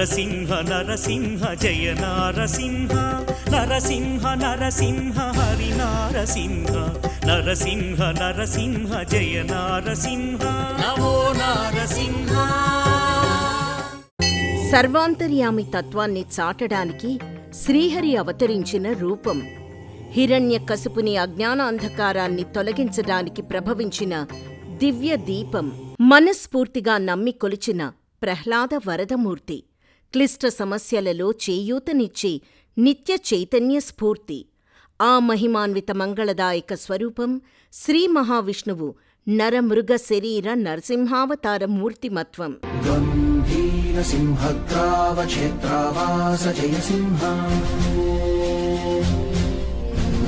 నరసింహ నరసింహ జయ నారసింహ నరసింహ నరసింహ హరి నారసింహ నరసింహ నరసింహ జయ నారసింహ నమో నారసింహ. సర్వాంతర్యామి తత్వాన్ని చాటడానికి శ్రీహరి అవతరించిన రూపం. హిరణ్యకశిపుని అజ్ఞాన అంధకారాన్ని తొలగించడానికి ప్రభవించిన దివ్య దీపం. మనస్ఫూర్తిగా నమ్మి కొలిచిన ప్రహ్లాద వరదమూర్తి. క్లిష్ట సమస్యలలో చేయూతనిచ్చే నిత్య చైతన్య స్ఫూర్తి. ఆ మహిమాన్విత మంగళదాయక స్వరూపం శ్రీ మహావిష్ణువు నరమృగ శరీర నరసింహావతార మూర్తిమత్వం. సింహగ్రావక్షేత్రావాస జయసింహ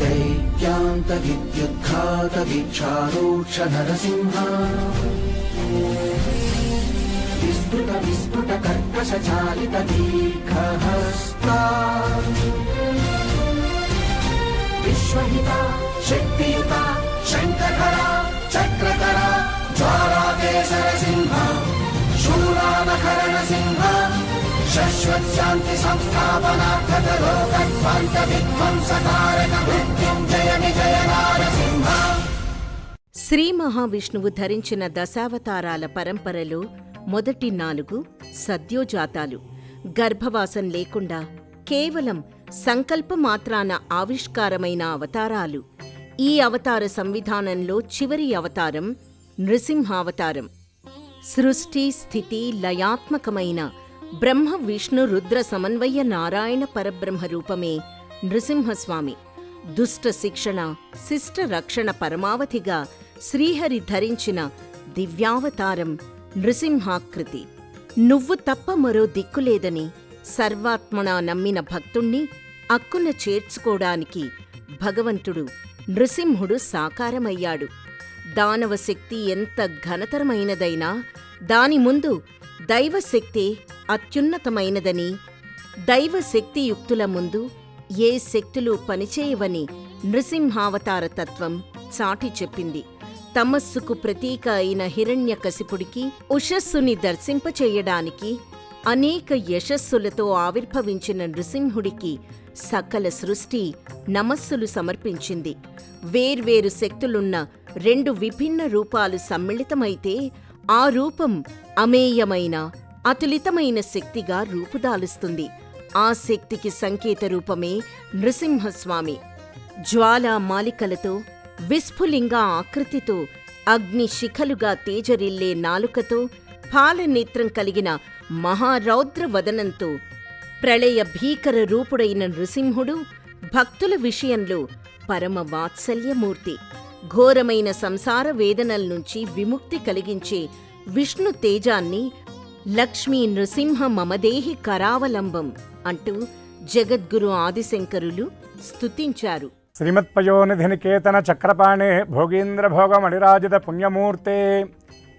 దైత్యాంత విద్యుద్ఘాత వీక్షారోక్ష నరసింహ విస్ఫుట విస్ఫుట కర్కశ చాలిత దీర్ఘహస్తా విశ్వహిత శక్తియుత శంఖధర చక్రధర జ్వాలాకేసర సింహ శూలానకరణ సింహ శాశ్వత శాంతి సంస్థాపనార్థక లోకధ్వంత విధ్వంసకారక మృత్యుంజయ విజయ నారసింహ. శ్రీ మహావిష్ణువు ధరించిన దశావతారాల పరంపరలో మొదటి 4 సద్యోజాతాలు. గర్భవాసం లేకుండా కేవలం సంకల్పమాత్రాన ఆవిష్కారమైన అవతారాలు. ఈ అవతార సంవిధానంలో చివరి అవతారం నృసింహావతారం. సృష్టి స్థితి లయాత్మకమైన బ్రహ్మ విష్ణు రుద్ర సమన్వయ నారాయణ పరబ్రహ్మ రూపమే నృసింహస్వామి. దుష్ట శిక్షణ శిష్ట రక్షణ పరమావధిగా శ్రీహరి ధరించిన దివ్యావతారం నృసింహాకృతి. నువ్వు తప్ప మరో దిక్కులేదని సర్వాత్మనా నమ్మిన భక్తుణ్ణి అక్కున చేర్చుకోడానికి భగవంతుడు నృసింహుడు సాకారమయ్యాడు. దానవశక్తి ఎంత ఘనతరమైనదైనా దాని ముందు దైవశక్తే అత్యున్నతమైనదని, దైవశక్తియుక్తుల ముందు ఏ శక్తులు పనిచేయవని నృసింహావతార తత్వం చాటి చెప్పింది. తమస్సుకు ప్రతీక అయిన హిరణ్యకశిపుడికి ఉషస్సుని దర్శింపచేయడానికి అనేక యశస్సులతో ఆవిర్భవించిన నృసింహుడికి సకల సృష్టి నమస్సులు సమర్పించింది. వేర్వేరు శక్తులున్న 2 విభిన్న రూపాలు సమ్మిళితమైతే ఆ రూపం అమేయమైన అతులితమైన శక్తిగా రూపుదాలుస్తుంది. ఆ శక్తికి సంకేత రూపమే నృసింహస్వామి. జ్వాలా మాలికలతో విస్ఫులింగ ఆకృతితో అగ్ని శిఖలుగా తేజరిల్లే నాలుకతో పాలనేత్రం కలిగిన మహారౌద్ర వదనంతో ప్రళయ భీకర రూపుడైన నృసింహుడు భక్తుల విషయంలో పరమ వాత్సల్యమూర్తి. ఘోరమైన సంసార వేదనల నుంచి విముక్తి కలిగించే విష్ణు తేజాన్ని లక్ష్మీ నృసింహ మమదేహి కరావలంబం అంటూ జగద్గురు ఆదిశంకరులు స్తుతించారు. శ్రీమత్పయోనిధినికేతన చక్రపాణే భోగీంద్ర భోగమణిరాజిత పుణ్యమూర్తే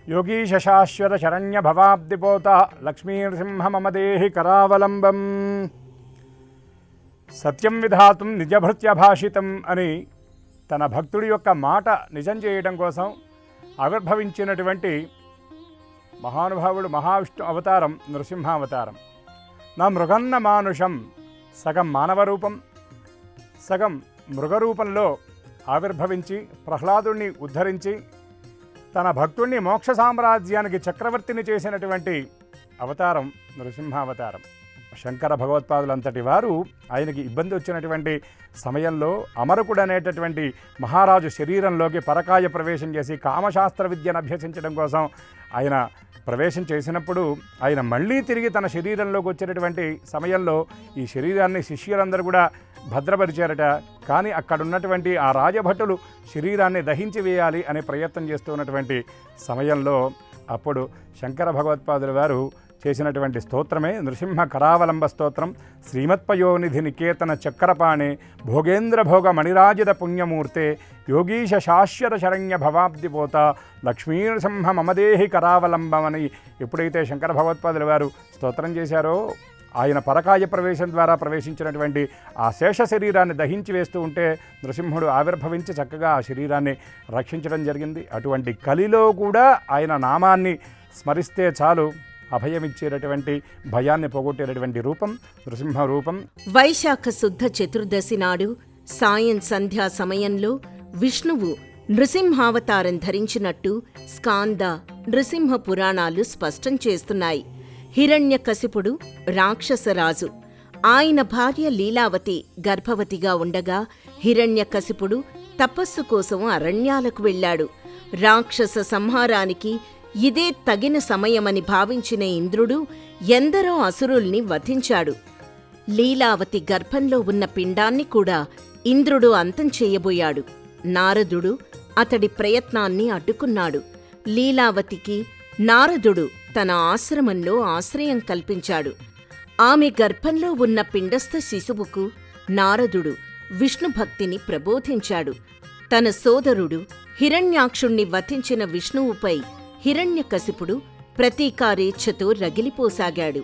యోగీశ శాశ్వత శరణ్య భవాబ్దిపోత లక్ష్మీ నృసింహ మమదేహి కరావలంబం. సత్యం విధాతుం నిజభృత్యభాషితం అని తన భక్తుడి యొక్క మాట నిజం చేయడం కోసం ఆవిర్భవించినటువంటి మహానుభావుడు మహావిష్ణు అవతారం నృసింహావతారం. నా మృగన్న మానుషం సగం మానవ రూపం సగం మృగరూపంలో ఆవిర్భవించి ప్రహ్లాదుణ్ణి ఉద్ధరించి తన భక్తుణ్ణి మోక్ష సామ్రాజ్యానికి చక్రవర్తిని చేసినటువంటి అవతారం నృసింహావతారం. శంకర భగవత్పాదులంతటి వారు ఆయనకి ఇబ్బంది వచ్చినటువంటి సమయంలో అమరకుడు అనేటటువంటి మహారాజు శరీరంలోకి పరకాయ ప్రవేశం చేసి కామశాస్త్ర విద్యను అభ్యసించడం కోసం ఆయన ప్రవేశం చేసినప్పుడు ఆయన మళ్ళీ తిరిగి తన శరీరంలోకి వచ్చినటువంటి సమయంలో ఈ శరీరాన్ని శిష్యులందరూ కూడా భద్రపరిచారట. కానీ అక్కడున్నటువంటి ఆ రాజభటులు శరీరాన్ని దహించి వేయాలి అనే ప్రయత్నం చేస్తూ ఉన్నటువంటి సమయంలో అప్పుడు శంకర భగవత్పాదుల వారు చేసినటువంటి స్తోత్రమే నృసింహ కరావలంబ స్తోత్రం. శ్రీమత్పయోనిధి నికేతన చక్రపాణే భోగేంద్ర భోగ మణిరాజిత పుణ్యమూర్తే యోగీశ శాశ్వత శరణ్య భవాబ్దిపోత లక్ష్మీ నృసింహ మమదేహి కరావలంబం అని ఎప్పుడైతే శంకర భగవత్పాదుల వారు స్తోత్రం చేశారో ఆయన పరకాయ ప్రవేశం ద్వారా ప్రవేశించినటువంటి ఆ శేష శరీరాన్ని దహించి వేస్తూ ఉంటే నృసింహుడు ఆవిర్భవించి చక్కగా ఆ శరీరాన్ని రక్షించడం జరిగింది. అటువంటి కలిలో కూడా ఆయన నామాన్ని స్మరిస్తే చాలు అభయమిచ్చేటటువంటి భయాన్ని పోగొట్టేటటువంటి రూపం నృసింహ రూపం. వైశాఖ శుద్ధ చతుర్దశి నాడు సాయం సంధ్యా సమయంలో విష్ణువు నృసింహావతారం ధరించినట్టు స్కాంద నృసింహ పురాణాలు స్పష్టం చేస్తున్నాయి. హిరణ్యకశిపుడు రాక్షసరాజు. ఆయన భార్య లీలావతి గర్భవతిగా ఉండగా హిరణ్యకశిపుడు తపస్సు కోసం అరణ్యాలకు వెళ్ళాడు. రాక్షస సంహారానికి ఇదే తగిన సమయమని భావించిన ఇంద్రుడు ఎందరో అసురుల్ని వధించాడు. లీలావతి గర్భంలో ఉన్న పిండాన్ని కూడా ఇంద్రుడు అంతం చేయబోయాడు. నారదుడు అతడి ప్రయత్నాన్ని అడ్డుకున్నాడు. లీలావతికి నారదుడు తన ఆశ్రమంలో ఆశ్రయం కల్పించాడు. ఆమె గర్భంలో ఉన్న పిండస్థ శిశువుకు నారదుడు విష్ణుభక్తిని ప్రబోధించాడు. తన సోదరుడు హిరణ్యాక్షుణ్ణి వధించిన విష్ణువుపై హిరణ్యకశిపుడు ప్రతీకారేచ్ఛతో రగిలిపోసాగాడు.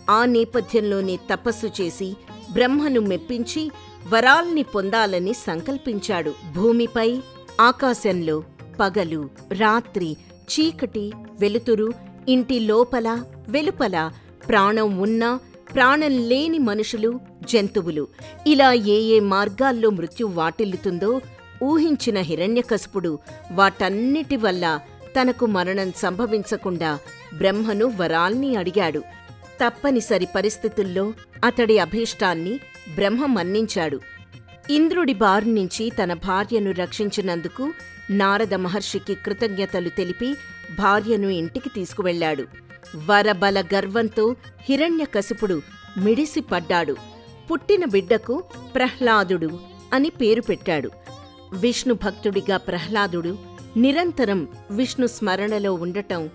ఆ నేపథ్యంలోనే తపస్సు చేసి బ్రహ్మను మెప్పించి వరాల్ని పొందాలని సంకల్పించాడు. భూమిపై, ఆకాశంలో పగలు, రాత్రి, చీకటి, వెలుతురు, ఇంటి లోపల, వెలుపల, ప్రాణం ఉన్నా, ప్రాణం లేని మనుషులు, జంతువులు, ఇలా ఏ మార్గాల్లో మృత్యు వాటిల్లుతుందో ఊహించిన హిరణ్యకశిపుడు వాటన్నిటి వల్ల తనకు మరణం సంభవించకుండా బ్రహ్మను వరాల్ని అడిగాడు. తప్పనిసరి పరిస్థితుల్లో అతడి అభీష్టాన్ని బ్రహ్మ మన్నించాడు. ఇంద్రుడి బారినుంచి తన భార్యను రక్షించినందుకు నారద మహర్షికి కృతజ్ఞతలు తెలిపి భార్యను ఇంటికి తీసుకువెళ్లాడు. వరబల గర్వంతో హిరణ్యకశిపుడు మిడిసిపడ్డాడు. పుట్టిన బిడ్డకు ప్రహ్లాదుడు అని పేరు పెట్టాడు. విష్ణు భక్తుడిగా ప్రహ్లాదుడు నిరంతరం విష్ణు స్మరణలో ఉండటం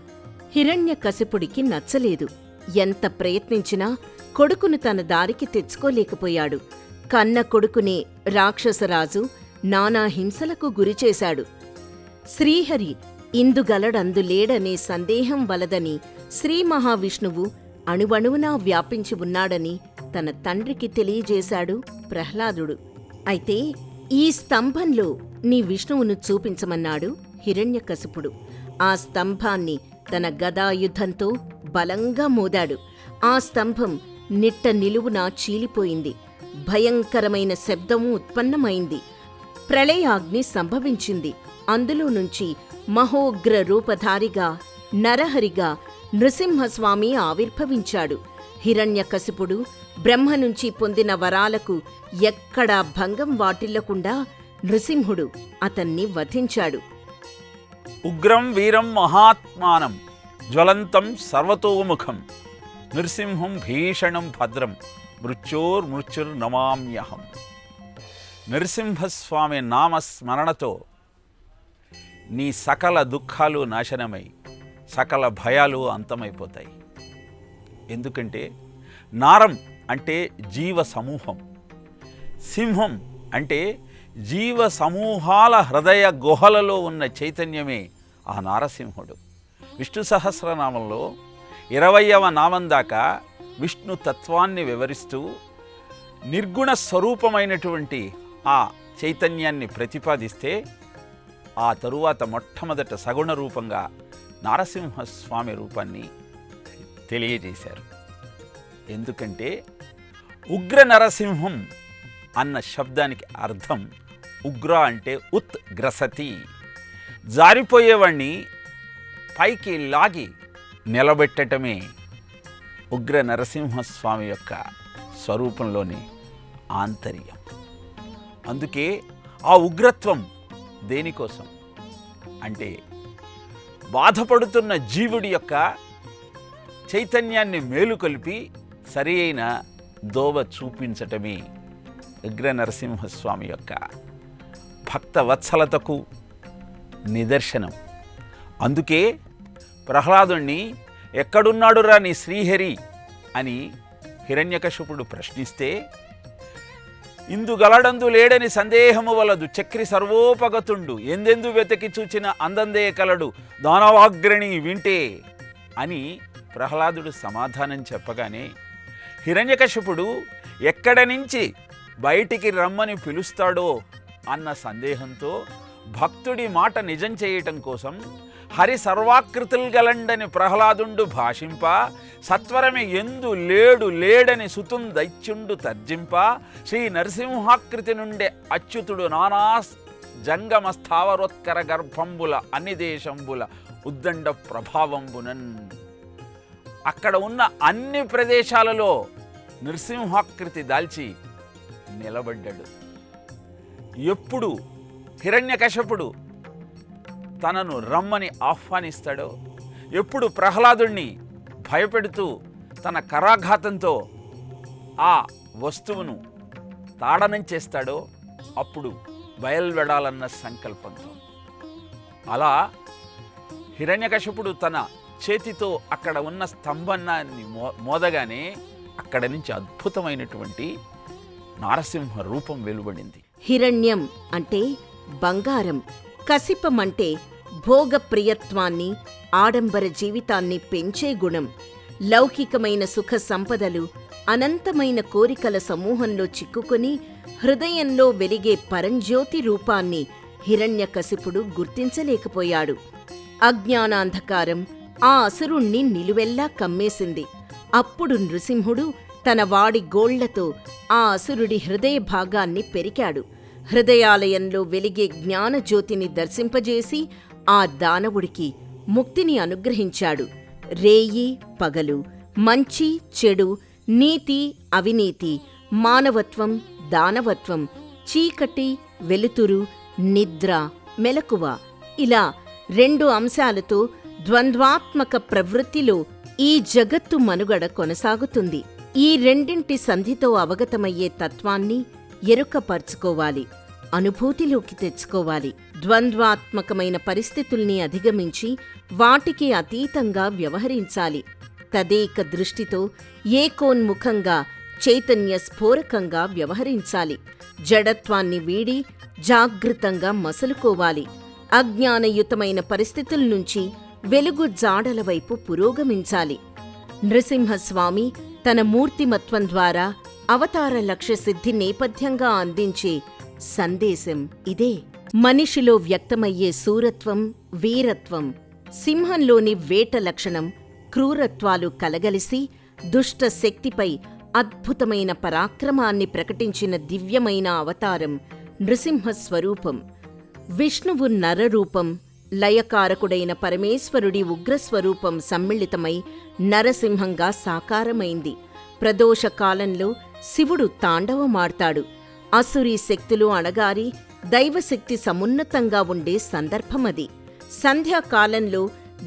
హిరణ్యకశిపుడికి నచ్చలేదు. ఎంత ప్రయత్నించినా కొడుకును తన దారికి తెచ్చుకోలేకపోయాడు. కన్న కొడుకునే రాక్షసరాజు నానా హింసలకు గురిచేశాడు. శ్రీహరి ఇందుగలడందులేడనే సందేహం వలదని శ్రీ మహావిష్ణువు అణువణువునా వ్యాపించి ఉన్నాడని తన తండ్రికి తెలియజేశాడు ప్రహ్లాదుడు. అయితే ఈ స్తంభంలో నీ విష్ణువును చూపించమన్నాడు హిరణ్యకశిపుడు. ఆ స్తంభాన్ని తన గదాయుధంతో బలంగా మోదాడు. ఆ స్తంభం నిట్ట నిలువునా చీలిపోయింది. భయంకరమైన శబ్దము ఉత్పన్నమైంది. ప్రళయాగ్ని సంభవించింది. అందులో నుంచి మహోగ్ర రూపధారిగా నరహరిగా నృసింహస్వామి ఆవిర్భవించాడు. హిరణ్యకశిపుడు బ్రహ్మ నుంచి పొందిన వరాలకు ఎక్కడా భంగం వాటిల్లకుండా నృసింహుడు అతన్ని వధించాడు. ఉగ్రం వీరం మహాత్మానం జ్వలంతం సర్వతోముఖం నృసింహం భీషణం భద్రం మృత్యోర్మృత్యుర్నమామ్యహం. నరసింహస్వామి నామస్మరణతో నీ సకల దుఃఖాలు నాశనమై సకల భయాలు అంతమైపోతాయి. ఎందుకంటే నారం అంటే జీవ సమూహం, సింహం అంటే జీవ సమూహాల హృదయ గుహలలో ఉన్న చైతన్యమే ఆ నారసింహుడు. విష్ణు సహస్రనామంలో 20వ నామం దాకా విష్ణు తత్వాన్ని వివరిస్తూ నిర్గుణ స్వరూపమైనటువంటి ఆ చైతన్యాన్ని ప్రతిపాదిస్తే ఆ తరువాత మొట్టమొదట సగుణ రూపంగా నారసింహస్వామి రూపాన్ని తెలియజేశారు. ఎందుకంటే ఉగ్ర నరసింహం అన్న శబ్దానికి అర్థం ఉగ్ర అంటే ఉత్ గ్రసతి, జారిపోయేవాణ్ణి పైకి లాగి నిలబెట్టటమే ఉగ్ర నరసింహస్వామి యొక్క స్వరూపంలోని ఆంతర్యం. అందుకే ఆ ఉగ్రత్వం దేనికోసం అంటే బాధపడుతున్న జీవుడి యొక్క చైతన్యాన్ని మేలుకొల్పి సరి అయిన దోవ చూపించటమే ఉగ్ర నరసింహస్వామి యొక్క భక్త వత్సలతకు నిదర్శనం. అందుకే ప్రహ్లాదుణ్ణి ఎక్కడున్నాడురా నీ శ్రీహరి అని హిరణ్యకశిపుడు ప్రశ్నిస్తే ఇందుగలడందు లేడని సందేహము వలదు చక్రి సర్వోపగతుండు ఎందెందు వెతకి చూచిన అందందే కలడు దానవాగ్రణి వింటే అని ప్రహ్లాదుడు సమాధానం చెప్పగానే హిరణ్యకశిపుడు ఎక్కడ నుంచి బయటికి రమ్మని పిలుస్తాడో అన్న సందేహంతో భక్తుడి మాట నిజం చేయటం కోసం హరి సర్వాకృతులు గలండని ప్రహ్లాదుండు భాషింప, సత్వరమే ఎందు లేడు లేడని సుతుం దైత్యుండు తర్జింప, శ్రీ నరసింహాకృతి నుండే అచ్యుతుడు నానా జంగమ స్థావరోత్కర గర్భంబుల అన్ని దేశంబుల ఉద్దండ ప్రభావంబునన్. అక్కడ ఉన్న అన్ని ప్రదేశాలలో నృసింహాకృతి దాల్చి నిలబడ్డాడు. ఎప్పుడు హిరణ్యకశపుడు తనను రమ్మని ఆహ్వానిస్తాడో, ఎప్పుడు ప్రహ్లాదుణ్ణి భయపెడుతూ తన కరాఘాతంతో ఆ వస్తువును తాడనం చేస్తాడో అప్పుడు బయలువెడాలన్న సంకల్పంతో. అలా హిరణ్యకశపుడు తన చేతితో అక్కడ ఉన్న స్తంభాన్ని మోదగానే అక్కడ నుంచి అద్భుతమైనటువంటి నారసింహ రూపం వెలువడింది. హిరణ్యం అంటే బంగారం, కసిపం అంటే భోగప్రియత్వాన్ని, ఆడంబర జీవితాన్ని పెంచే గుణం. లౌకికమైన సుఖ సంపదలు, అనంతమైన కోరికల సమూహంలో చిక్కుకొని హృదయంలో వెలిగే పరంజ్యోతి రూపాన్ని హిరణ్యకశిపుడు గుర్తించలేకపోయాడు. అజ్ఞానాంధకారం ఆ అసురుణ్ణి నిలువెల్లా కమ్మేసింది. అప్పుడు నృసింహుడు తన వాడి గోళ్లతో ఆ అసురుడి హృదయ భాగాన్ని పెరికాడు. హృదయాలయంలో వెలిగే జ్ఞానజ్యోతిని దర్శింపజేసి ఆ దానవుడికి ముక్తిని అనుగ్రహించాడు. రేయి పగలు, మంచి చెడు, నీతి అవినీతి, మానవత్వం దానవత్వం, చీకటి వెలుతురు, నిద్ర మెలకువ, ఇలా 2 అంశాలతో ద్వంద్వాత్మక ప్రవృత్తిలో ఈ జగత్తు మనుగడ కొనసాగుతుంది. ఈ రెండింటి సంధితో అవగతమయ్యే తత్వాన్ని ఎరుకపర్చుకోవాలి, అనుభూతిలోకి తెచ్చుకోవాలి. ద్వంద్వాత్మకమైన పరిస్థితుల్ని అధిగమించి వాటికి అతీతంగా వ్యవహరించాలి. తదేక దృష్టితో ఏకోన్ముఖంగా చైతన్య స్ఫోరకంగా వ్యవహరించాలి. జడత్వాన్ని వీడి జాగృతంగా మసలుకోవాలి. అజ్ఞానయుతమైన పరిస్థితుల నుంచి వెలుగు జాడల వైపు పురోగమించాలి. నృసింహస్వామి తన మూర్తిమత్వం ద్వారా అవతార లక్ష్య సిద్ధి నేపథ్యంగా అందించే సందేశం ఇదే. మనిషిలో వ్యక్తమయ్యే శూరత్వం, వీరత్వం, సింహంలోని వేట లక్షణం, క్రూరత్వాలు కలగలిసి దుష్ట శక్తిపై అద్భుతమైన పరాక్రమాన్ని ప్రకటించిన దివ్యమైన అవతారం నృసింహస్వరూపం. విష్ణువు నరరూపం, లయకారకుడైన పరమేశ్వరుడి ఉగ్రస్వరూపం సమ్మిళితమై నరసింహంగా సాకారమైంది. ప్రదోష కాలంలో శివుడు తాండవమాడతాడు. అసురీ శక్తులు అణగారి దైవశక్తి సమున్నతంగా ఉండే సందర్భమది. సంధ్యాకాలంలో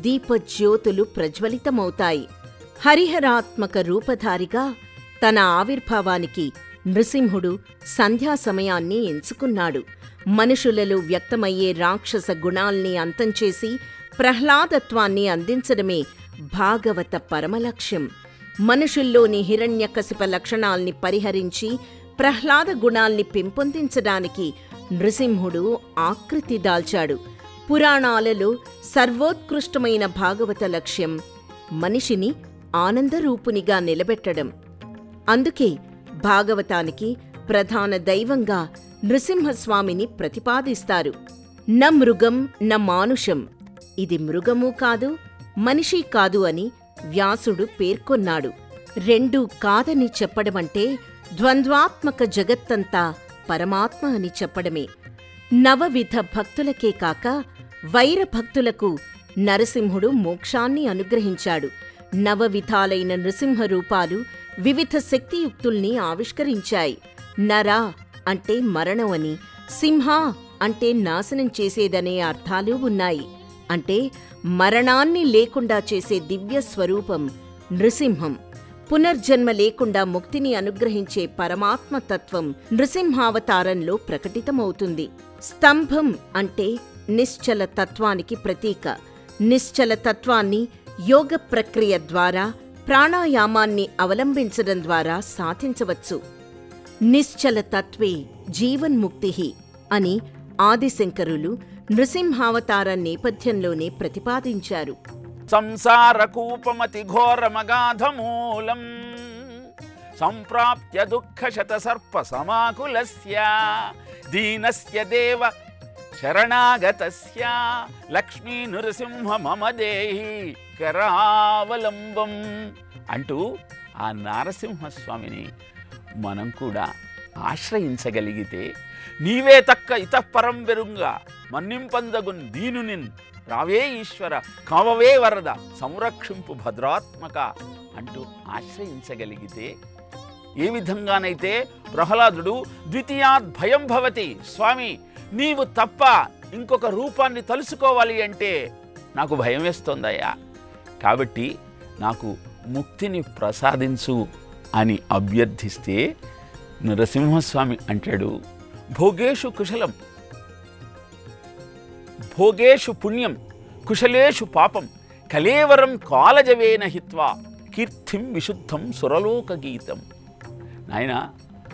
దీపజ్యోతులు ప్రజ్వలితమవుతాయి. హరిహరాత్మక రూపధారిగా తన ఆవిర్భావానికి నృసింహుడు సంధ్యా సమయాన్ని ఎంచుకున్నాడు. మనుషులలో వ్యక్తమయ్యే రాక్షస గుణాల్ని అంతంచేసి ప్రహ్లాదత్వాన్ని అందించడమే భాగవత పరమలక్ష్యం. మనుషుల్లోని హిరణ్యకశిప లక్షణాల్ని పరిహరించి ప్రహ్లాద గుణాల్ని పెంపొందించడానికి నృసింహుడు ఆకృతి దాల్చాడు. పురాణాలలో సర్వోత్కృష్టమైన భాగవత లక్ష్యం మనిషిని ఆనందరూపునిగా నిలబెట్టడం. అందుకే భాగవతానికి ప్రధాన దైవంగా నృసింహస్వామిని ప్రతిపాదిస్తారు. న మృగం న మానుషం, ఇది మృగమూ కాదు మనిషి కాదు అని వ్యాసుడు పేర్కొన్నాడు. రెండూ కాదని చెప్పడమంటే ద్వంద్వాత్మక జగత్తంతా పరమాత్మ అని చెప్పడమే. నవవిధ భక్తులకే కాక వైర భక్తులకు నరసింహుడు మోక్షాన్ని అనుగ్రహించాడు. నవవిధాలైన నృసింహ రూపాలు వివిధ శక్తియుక్తుల్ని ఆవిష్కరించాయి. నర అంటే మరణం అని, సింహ అంటే నాశనం చేసేదనే అర్థాలు ఉన్నాయి. అంటే మరణాన్ని లేకుండా చేసే దివ్య స్వరూపం నృసింహం. పునర్జన్మ లేకుండా ముక్తిని అనుగ్రహించే పరమాత్మతత్వం నృసింహావతారంలో ప్రకటితమవుతుంది. స్తంభం అంటే నిశ్చల తత్వానికి ప్రతీక. నిశ్చల తత్వాన్ని యోగ ప్రక్రియ ద్వారా, ప్రాణాయామాన్ని అవలంబించడం ద్వారా సాధించవచ్చు. నిశ్చల తత్వే జీవన్ముక్తి అని ఆదిశంకరులు నృసింహావతార నేపథ్యంలోనే ప్రతిపాదించారు. సంసారకూపమతి ఘోరమగాధమూలం సంప్రాప్య దుఃఖశత సర్ప సమాకులస్య దీనస్య దేవ శరణాగతస్య లక్ష్మీ నృసింహ మమ దేహి కరావలంబం అంటూ ఆ నారసింహస్వామిని మనం కూడా ఆశ్రయించగలిగితే నీవే తక్క ఇతఃపరం బెరుంగా మన్నింపందగున్ దీనునిన్ రావే ఈశ్వర కావవే వరద సంరక్షింపు భద్రాత్మక అంటూ ఆశ్రయించగలిగితే ఏ విధంగానైతే ప్రహ్లాదుడు ద్వితీయాద్ భయం భవతి, స్వామి నీవు తప్ప ఇంకొక రూపాన్ని తలుసుకోవాలి అంటే నాకు భయం వేస్తోందయ్యా, కాబట్టి నాకు ముక్తిని ప్రసాదించు అని అభ్యర్థిస్తే నరసింహస్వామి అంటాడు, భోగేషు కుశలం, భోగేషు పుణ్యం, కుశలేషు పాపం, కలేవరం కాలజవేన హిత్వా కీర్తిం విశుద్ధం సురలోక గీతం. నాయన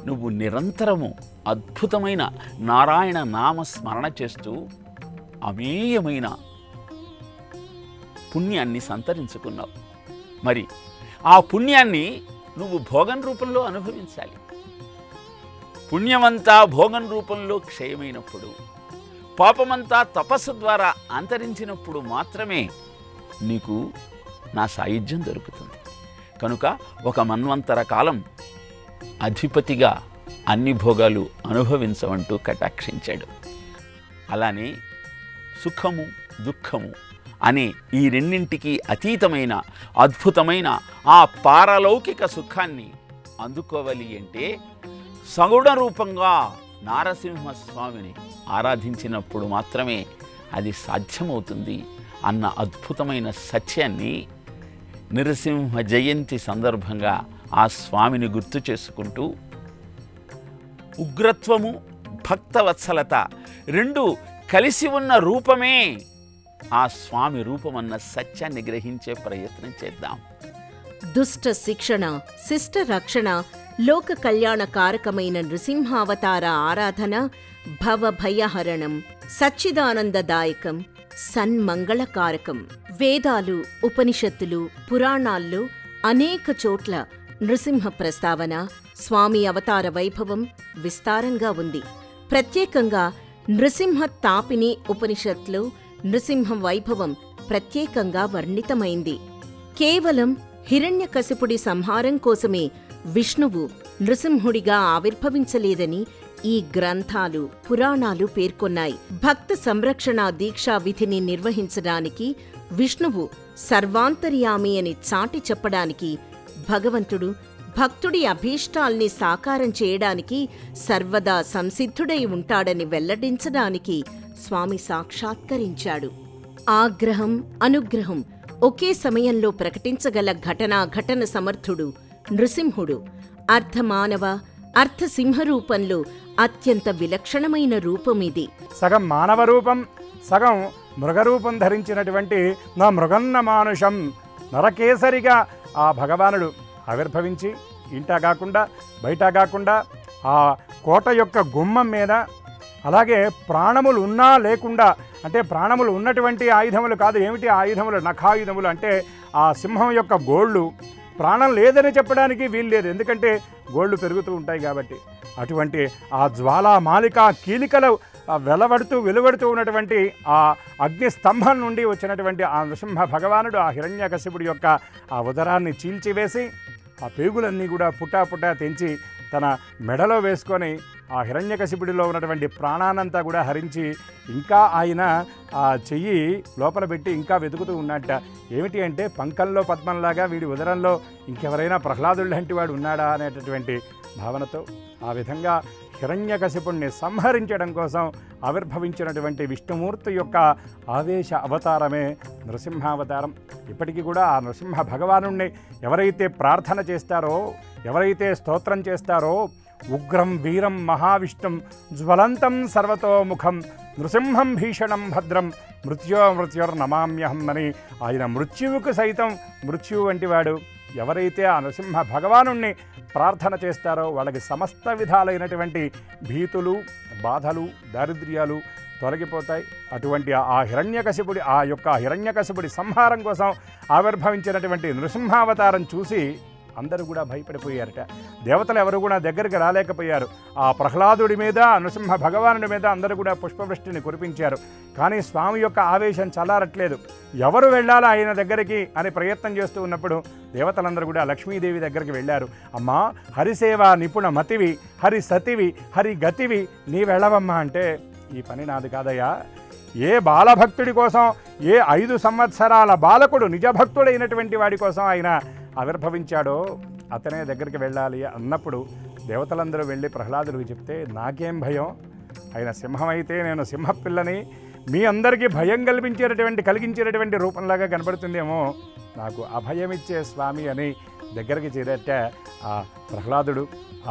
నువ్వు నిరంతరము అద్భుతమైన నారాయణ నామస్మరణ చేస్తూ అమేయమైన పుణ్యాన్ని సంతరించుకున్నావు. మరి ఆ పుణ్యాన్ని నువ్వు భోగం రూపంలో అనుభవించాలి. పుణ్యమంతా భోగం రూపంలో క్షయమైనప్పుడు, పాపమంతా తపస్సు ద్వారా అంతరించినప్పుడు మాత్రమే నీకు నా సాయుధ్యం దొరుకుతుంది. కనుక ఒక మన్వంతర కాలం అధిపతిగా అన్ని భోగాలు అనుభవించవంటూ కటాక్షించాడు. అలానే సుఖము దుఃఖము అనే ఈ రెండింటికి అతీతమైన అద్భుతమైన ఆ పారలౌకిక సుఖాన్ని అందుకోవాలి అంటే సగుణ రూపంగా నారసింహస్వామిని ఆరాధించినప్పుడు మాత్రమే అది సాధ్యమవుతుంది అన్న అద్భుతమైన సత్యాన్ని నరసింహ జయంతి సందర్భంగా ఆ స్వామిని గుర్తు చేసుకుంటూ ఉగ్రత్వము భక్తవత్సలత రెండు కలిసి ఉన్న రూపమే ఆ స్వామి రూపమన్న సత్యాన్ని గ్రహించే ప్రయత్నం చేద్దాం. దుష్ట శిక్షణ, శిష్ట రక్షణ, లోక కళ్యాణ కారకమైన నృసింహావతార ఆరాధన భవభయహరణం, సచ్చిదానందదాయకం, సన్మంగళకారకం. వేదాలు, ఉపనిషత్తులు, పురాణాల్లో అనేక చోట్ల నృసింహ ప్రస్తావన, స్వామి అవతార వైభవం విస్తారంగా ఉంది. ప్రత్యేకంగా నృసింహ తాపిని ఉపనిషత్లో నృసింహ వైభవం ప్రత్యేకంగా వర్ణితమైంది. కేవలం హిరణ్యకశిపుడి సంహారం కోసమే విష్ణువు నృసింహుడిగా ఆవిర్భవించలేదని ఈ గ్రంథాలు, పురాణాలు పేర్కొన్నాయి. భక్త సంరక్షణ దీక్షా విధిని నిర్వహించడానికి విష్ణువు సర్వాంతర్యామి అని చాటి చెప్పడానికి, భగవంతుడు భక్తుడి అభీష్టాల్ని సాకారం చేయడానికి సర్వదా సంసిద్ధుడై ఉంటాడని వెల్లడించడానికి స్వామి సాక్షాత్కరించాడు. ఆగ్రహం, అనుగ్రహం ఒకే సమయంలో ప్రకటించగల ఘటన సమర్థుడు నృసింహుడు. అర్ధమానవ, అర్ధసింహరూపంలో అత్యంత విలక్షణమైన రూపమిది. సగం మానవ రూపం, సగం మృగరూపం ధరించినటువంటి నా మృగన్న మానుషం నరకేసరిగా ఆ భగవానుడు ఆవిర్భవించి ఇంటా కాకుండా బయట కాకుండా ఆ కోట యొక్క గుమ్మం మీద, అలాగే ప్రాణములు ఉన్నా లేకుండా, అంటే ప్రాణములు ఉన్నటువంటి ఆయుధములు కాదు, ఏమిటి ఆయుధములు, నఖాయుధములు అంటే ఆ సింహం యొక్క గోళ్ళు, ప్రాణం లేదని చెప్పడానికి వీలు లేదు, ఎందుకంటే గోళ్ళు పెరుగుతూ ఉంటాయి కాబట్టి. అటువంటి ఆ జ్వాలామాలిక కీలికలు వెలువడుతూ ఉన్నటువంటి ఆ అగ్ని స్తంభం నుండి వచ్చినటువంటి ఆ నృసింహ భగవానుడు ఆ హిరణ్యకశిపుడి యొక్క ఆ ఉదరాన్ని చీల్చివేసి ఆ పేగులన్నీ కూడా పుట్టా తెంచి తన మెడలో వేసుకొని ఆ హిరణ్యకశిపుడిలో ఉన్నటువంటి ప్రాణానంతా కూడా హరించి ఇంకా ఆయన ఆ చెయ్యి లోపల పెట్టి ఇంకా వెతుకుతూ ఉన్నట్ట. ఏమిటి అంటే పంకంలో పద్మంలాగా వీడి ఉదరంలో ఇంకెవరైనా ప్రహ్లాదుడు లాంటి వాడు ఉన్నాడా అనేటటువంటి భావనతో ఆ విధంగా హిరణ్యకశిపుణ్ణి సంహరించడం కోసం ఆవిర్భవించినటువంటి విష్ణుమూర్తి యొక్క ఆవేశ అవతారమే నృసింహావతారం. ఇప్పటికీ కూడా ఆ నృసింహ భగవానుణ్ణి ఎవరైతే ప్రార్థన చేస్తారో, ఎవరైతే స్తోత్రం చేస్తారో, ఉగ్రం వీరం మహావిష్ణుం జ్వలంతం సర్వతోముఖం నృసింహం భీషణం భద్రం మృత్యుర్నమామ్యహం అని ఆయన మృత్యువుకు సైతం మృత్యువు వంటి వాడు. ఎవరైతే ఆ నృసింహ భగవానుణ్ణి ప్రార్థన చేస్తారో వాళ్ళకి సమస్త విధాలైనటువంటి భీతులు, బాధలు, దారిద్ర్యాలు తొలగిపోతాయి. అటువంటి ఆ హిరణ్యకశిపుడి సంహారం కోసం ఆవిర్భవించినటువంటి నృసింహావతారం చూసి అందరూ కూడా భయపడిపోయారట. దేవతలు ఎవరు కూడా దగ్గరికి రాలేకపోయారు. ఆ ప్రహ్లాదుడి మీద, నృసింహ భగవానుడి మీద అందరూ కూడా పుష్పవృష్టిని కురిపించారు. కానీ స్వామి యొక్క ఆవేశం చల్లారట్లేదు. ఎవరు వెళ్ళాలా ఆయన దగ్గరికి అని ప్రయత్నం చేస్తూ ఉన్నప్పుడు దేవతలందరూ కూడా లక్ష్మీదేవి దగ్గరికి వెళ్ళారు. అమ్మా, హరిసేవ నిపుణ మతివి, హరి సతివి, హరి గతివి, నీ వెళ్ళవమ్మా అంటే, ఈ పని నాది కాదయ్యా. ఏ బాలభక్తుడి కోసం, ఏ 5 సంవత్సరాల బాలకుడు నిజభక్తుడైనటువంటి వాడి కోసం ఆయన ఆవిర్భవించాడో అతనే దగ్గరికి వెళ్ళాలి అన్నప్పుడు దేవతలందరూ వెళ్ళి ప్రహ్లాదుడికి చెప్తే, నాకేం భయం, ఆయన సింహం అయితే నేను సింహపిల్లని, మీ అందరికీ భయం కలిగించేటటువంటి రూపంలాగా కనబడుతుందేమో, నాకు అభయమిచ్చే స్వామి అని దగ్గరికి చేరట ఆ ప్రహ్లాదుడు.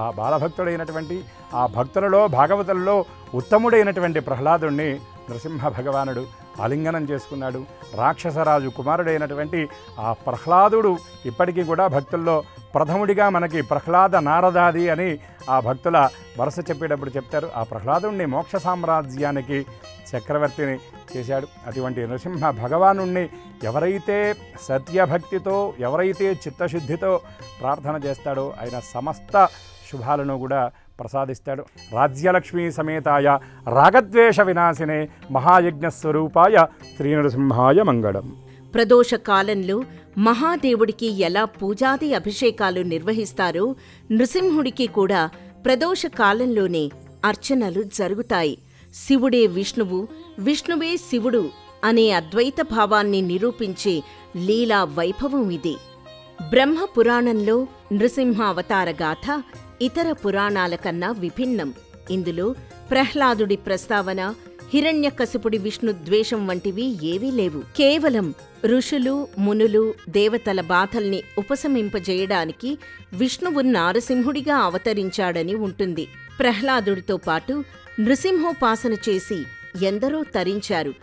ఆ బాలభక్తుడైనటువంటి, ఆ భక్తులలో భాగవతులలో ఉత్తముడైనటువంటి ప్రహ్లాదుడిని నృసింహ భగవానుడు ఆలింగనం చేసుకున్నాడు. రాక్షసరాజు కుమారుడైనటువంటి ఆ ప్రహ్లాదుడు ఇప్పటికీ కూడా భక్తుల్లో ప్రథముడిగా మనకి ప్రహ్లాద నారదాది అని ఆ భక్తుల వరుస చెప్పేటప్పుడు చెప్తారు. ఆ ప్రహ్లాదుడిని మోక్ష సామ్రాజ్యానికి చక్రవర్తిని చేశాడు. అటువంటి నృసింహ భగవానుణ్ణి ఎవరైతే సత్యభక్తితో, ఎవరైతే చిత్తశుద్ధితో ప్రార్థన చేస్తాడో ఆయన సమస్త శుభాలను కూడా ప్రసాదిస్తాడు. రాజ్యలక్ష్మీ సమేతాయ రాగద్వేష వినాశినే మహాయజ్ఞస్వరూపాయ శ్రీ నరసింహాయ మంగళం. ప్రదోష కాలంలో మహాదేవుడికి ఎలా పూజాది అభిషేకాలు నిర్వహిస్తారో నృసింహుడికి కూడా ప్రదోష కాలంలోనే అర్చనలు జరుగుతాయి. శివుడే విష్ణువు, విష్ణువే శివుడు అనే అద్వైత భావాన్ని నిరూపించే లీలా వైభవం ఇది. బ్రహ్మ పురాణంలో నృసింహ అవతార గాథ ఇతర పురాణాల కన్నా విభిన్నం. ఇందులో ప్రహ్లాదుడి ప్రస్తావన, హిరణ్యకశిపుడి విష్ణు ద్వేషం వంటివి ఏవీ లేవు. కేవలం ఋషులు, మునులు, దేవతల బాధల్ని ఉపశమింపజేయడానికి విష్ణువు నారసింహుడిగా అవతరించాడని ఉంటుంది. ప్రహ్లాదుడితో పాటు నృసింహోపాసన చేసి ఎందరో తరించారు.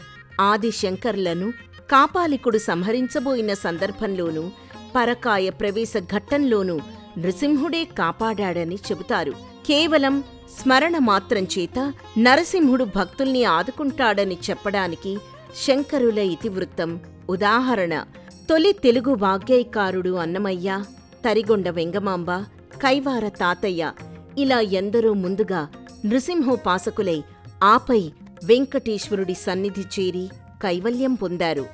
ఆది శంకర్లను కాపాలికుడు సంహరించబోయిన సందర్భంలోనూ, పరకాయ ప్రవేశ ఘట్టంలోనూ నృసింహుడే కాపాడాడని చెబుతారు. కేవలం స్మరణ మాత్రం చేత నరసింహుడు భక్తుల్ని ఆదుకుంటాడని చెప్పడానికి శంకరుల ఇతివృత్తం ఉదాహరణ. తొలి తెలుగు వాగ్గేయకారుడు అన్నమయ్య, తరిగొండ వెంగమాంబ, కైవార తాతయ్య ఇలా ఎందరో ముందుగా నృసింహోపాసకులై ఆపై వెంకటేశ్వరుడి సన్నిధి చేరి కైవల్యం పొందారు.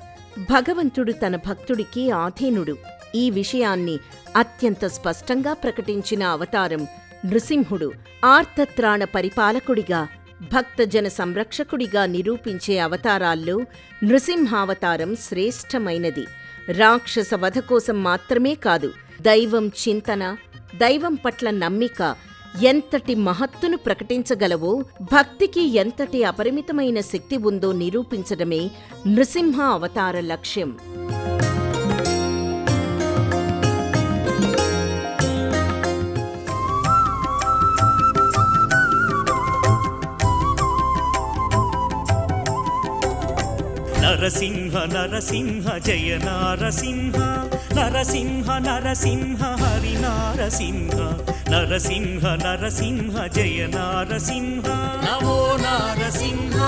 భగవంతుడు తన భక్తుడికి ఆధీనుడు. ఈ విషయాన్ని అత్యంత స్పష్టంగా ప్రకటించిన అవతారం నృసింహుడు. ఆర్తత్రాణ పరిపాలకుడిగా, భక్తజన సంరక్షకుడిగా నిరూపించే అవతారాల్లో నృసింహావతారం శ్రేష్టమైనది. రాక్షస వధ కోసం మాత్రమే కాదు, దైవం చింతన, దైవం పట్ల నమ్మిక ఎంతటి మహత్తును ప్రకటించగలవో, భక్తికి ఎంతటి అపరిమితమైన శక్తి ఉందో నిరూపించడమే నృసింహ అవతార లక్ష్యం. నరసింహ నరసింహ జయ నారసింహ, నరసింహ నరసింహ హరి నారసింహ, నరసింహ నరసింహ జయ నారసింహ, నమో నారసింహ.